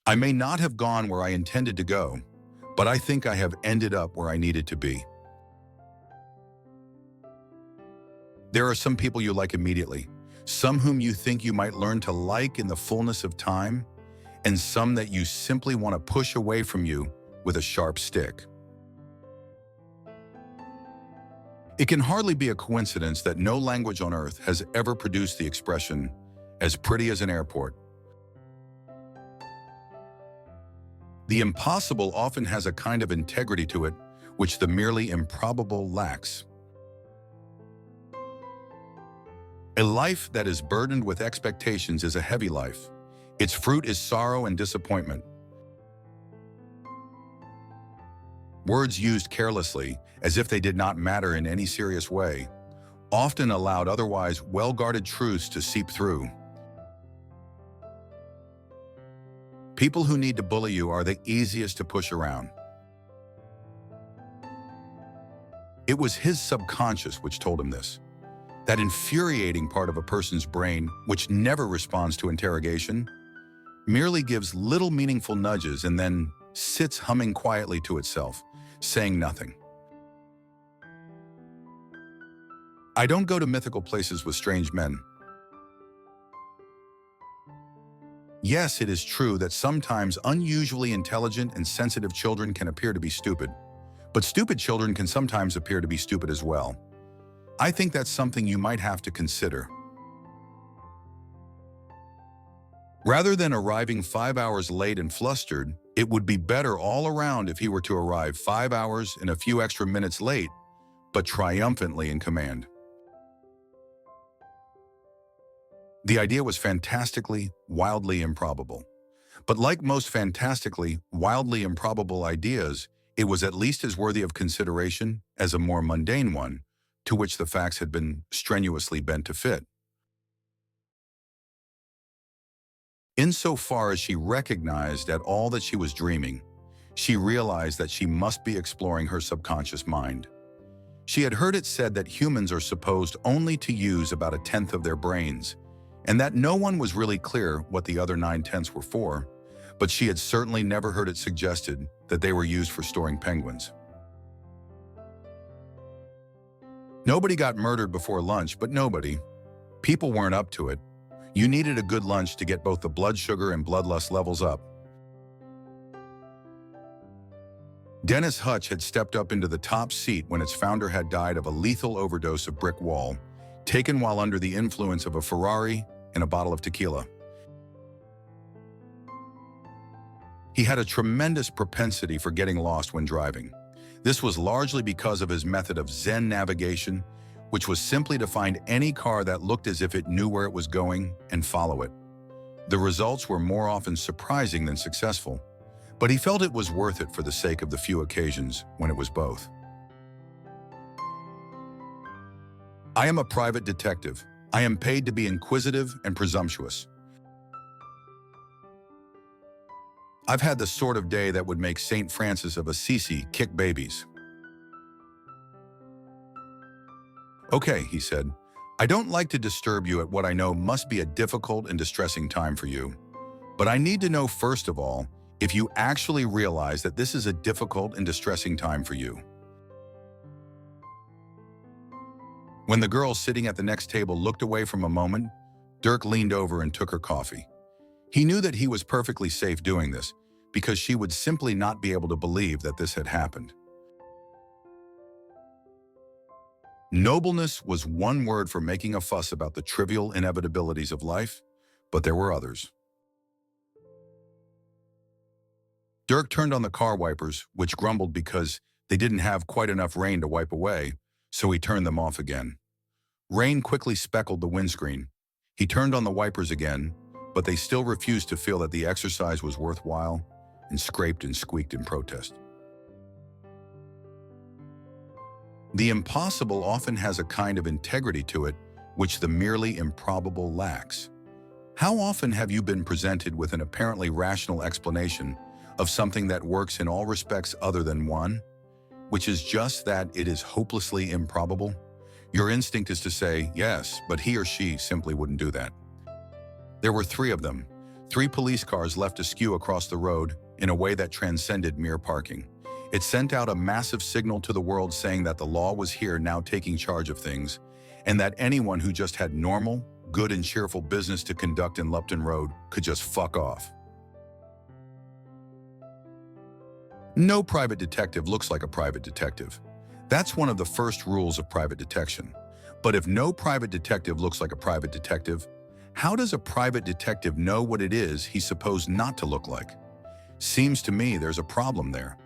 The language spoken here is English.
I may not have gone where I intended to go, but I think I have ended up where I needed to be. There are some people you like immediately, some whom you think you might learn to like in the fullness of time, and some that you simply want to push away from you with a sharp stick. It can hardly be a coincidence that no language on earth has ever produced the expression, "as pretty as an airport." The impossible often has a kind of integrity to it, which the merely improbable lacks. A life that is burdened with expectations is a heavy life. Its fruit is sorrow and disappointment. Words used carelessly, as if they did not matter in any serious way, often allowed otherwise well-guarded truths to seep through. People who need to bully you are the easiest to push around. It was his subconscious which told him this. That infuriating part of a person's brain, which never responds to interrogation, merely gives little meaningful nudges and then sits humming quietly to itself, saying nothing. I don't go to mythical places with strange men. Yes, it is true that sometimes unusually intelligent and sensitive children can appear to be stupid, but stupid children can sometimes appear to be stupid as well. I think that's something you might have to consider. Rather than arriving 5 hours late and flustered, it would be better all around if he were to arrive 5 hours and a few extra minutes late, but triumphantly in command. The idea was fantastically, wildly improbable. But like most fantastically, wildly improbable ideas, it was at least as worthy of consideration as a more mundane one, to which the facts had been strenuously bent to fit. Insofar as she recognized at all that she was dreaming, she realized that she must be exploring her subconscious mind. She had heard it said that humans are supposed only to use about 1/10 of their brains, and that no one was really clear what the other 9/10 were for, but she had certainly never heard it suggested that they were used for storing penguins. Nobody got murdered before lunch, but nobody. People weren't up to it. You needed a good lunch to get both the blood sugar and bloodlust levels up. Dennis Hutch had stepped up into the top seat when its founder had died of a lethal overdose of brick wall, taken while under the influence of a Ferrari and a bottle of tequila. He had a tremendous propensity for getting lost when driving. This was largely because of his method of Zen navigation, which was simply to find any car that looked as if it knew where it was going and follow it. The results were more often surprising than successful, but he felt it was worth it for the sake of the few occasions when it was both. I am a private detective. I am paid to be inquisitive and presumptuous. I've had the sort of day that would make St. Francis of Assisi kick babies. Okay, he said, I don't like to disturb you at what I know must be a difficult and distressing time for you. But I need to know, first of all, if you actually realize that this is a difficult and distressing time for you. When the girl sitting at the next table looked away from a moment, Dirk leaned over and took her coffee. He knew that he was perfectly safe doing this, because she would simply not be able to believe that this had happened. Nobleness was one word for making a fuss about the trivial inevitabilities of life, but there were others. Dirk turned on the car wipers, which grumbled because they didn't have quite enough rain to wipe away, so he turned them off again. Rain quickly speckled the windscreen. He turned on the wipers again, but they still refused to feel that the exercise was worthwhile, and scraped and squeaked in protest. The impossible often has a kind of integrity to it, which the merely improbable lacks. How often have you been presented with an apparently rational explanation of something that works in all respects other than one, which is just that it is hopelessly improbable? Your instinct is to say, yes, but he or she simply wouldn't do that. There were 3 of them, 3 police cars left askew across the road in a way that transcended mere parking. It sent out a massive signal to the world saying that the law was here now taking charge of things, and that anyone who just had normal, good and cheerful business to conduct in Lupton Road could just fuck off. No private detective looks like a private detective. That's one of the first rules of private detection. But if no private detective looks like a private detective, how does a private detective know what it is he's supposed not to look like? Seems to me there's a problem there.